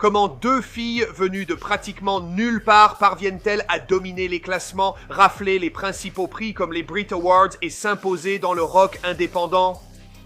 Comment deux filles venues de pratiquement nulle part parviennent-elles à dominer les classements, rafler les principaux prix comme les Brit Awards et s'imposer dans le rock indépendant?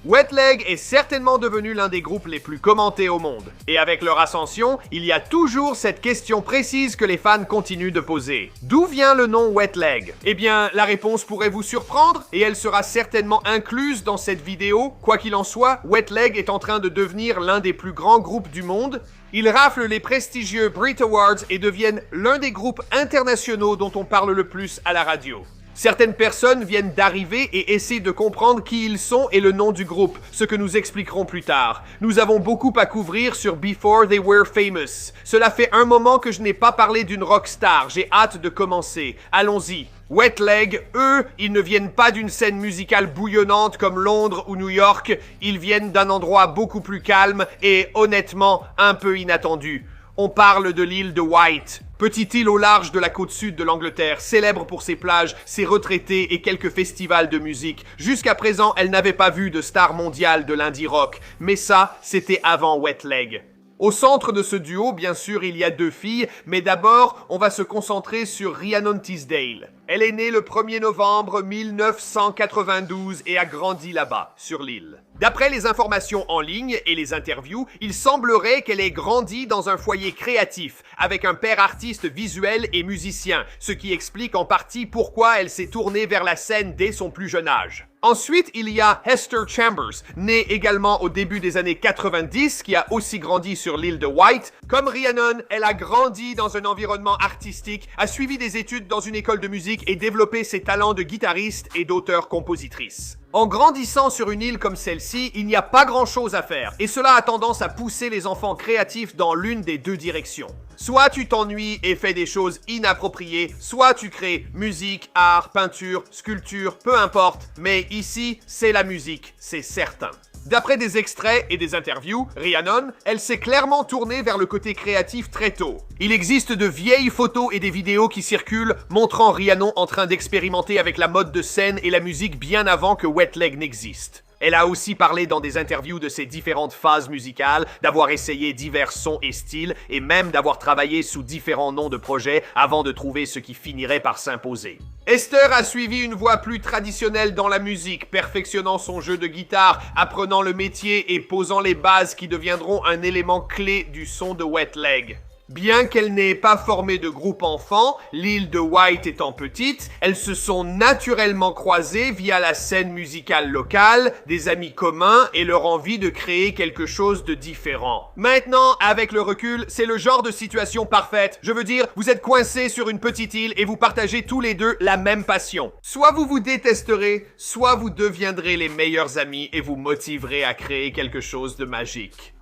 Wet Leg est certainement devenu l'un des groupes les plus commentés au monde. Et avec leur ascension, il y a toujours cette question précise que les fans continuent de poser. D'où vient le nom Wet Leg? Eh bien, la réponse pourrait vous surprendre et elle sera certainement incluse dans cette vidéo. Quoi qu'il en soit, Wet Leg est en train de devenir l'un des plus grands groupes du monde. Ils raflent les prestigieux Brit Awards et deviennent l'un des groupes internationaux dont on parle le plus à la radio. Certaines personnes viennent d'arriver et essaient de comprendre qui ils sont et le nom du groupe, ce que nous expliquerons plus tard. Nous avons beaucoup à couvrir sur Before They Were Famous. Cela fait un moment que je n'ai pas parlé d'une rockstar, j'ai hâte de commencer. Allons-y. Wet Leg, eux, ils ne viennent pas d'une scène musicale bouillonnante comme Londres ou New York, ils viennent d'un endroit beaucoup plus calme et, honnêtement, un peu inattendu. On parle de l'île de Wight. Petite île au large de la côte sud de l'Angleterre, célèbre pour ses plages, ses retraités et quelques festivals de musique. Jusqu'à présent, elle n'avait pas vu de star mondiale de l'indie rock. Mais ça, c'était avant Wet Leg. Au centre de ce duo, bien sûr, il y a deux filles, mais d'abord, on va se concentrer sur Rhiannon Teasdale. Elle est née le 1er novembre 1992 et a grandi là-bas, sur l'île. D'après les informations en ligne et les interviews, il semblerait qu'elle ait grandi dans un foyer créatif, avec un père artiste visuel et musicien, ce qui explique en partie pourquoi elle s'est tournée vers la scène dès son plus jeune âge. Ensuite, il y a Hester Chambers, née également au début des années 90, qui a aussi grandi sur l'île de Wight. Comme Rhiannon, elle a grandi dans un environnement artistique, a suivi des études dans une école de musique et développé ses talents de guitariste et d'auteur-compositrice. En grandissant sur une île comme celle-ci, il n'y a pas grand-chose à faire, et cela a tendance à pousser les enfants créatifs dans l'une des deux directions. Soit tu t'ennuies et fais des choses inappropriées, soit tu crées musique, art, peinture, sculpture, peu importe, mais ici, c'est la musique, c'est certain. D'après des extraits et des interviews, Rhiannon, elle s'est clairement tournée vers le côté créatif très tôt. Il existe de vieilles photos et des vidéos qui circulent montrant Rhiannon en train d'expérimenter avec la mode de scène et la musique bien avant que Wet Leg n'existe. Elle a aussi parlé dans des interviews de ses différentes phases musicales, d'avoir essayé divers sons et styles, et même d'avoir travaillé sous différents noms de projets avant de trouver ce qui finirait par s'imposer. Esther a suivi une voie plus traditionnelle dans la musique, perfectionnant son jeu de guitare, apprenant le métier et posant les bases qui deviendront un élément clé du son de Wet Leg. Bien qu'elle n'ait pas formé de groupe enfant, l'île de Wight étant petite, elles se sont naturellement croisées via la scène musicale locale, des amis communs et leur envie de créer quelque chose de différent. Maintenant, avec le recul, c'est le genre de situation parfaite. Je veux dire, vous êtes coincés sur une petite île et vous partagez tous les deux la même passion. Soit vous vous détesterez, soit vous deviendrez les meilleurs amis et vous motiverez à créer quelque chose de magique.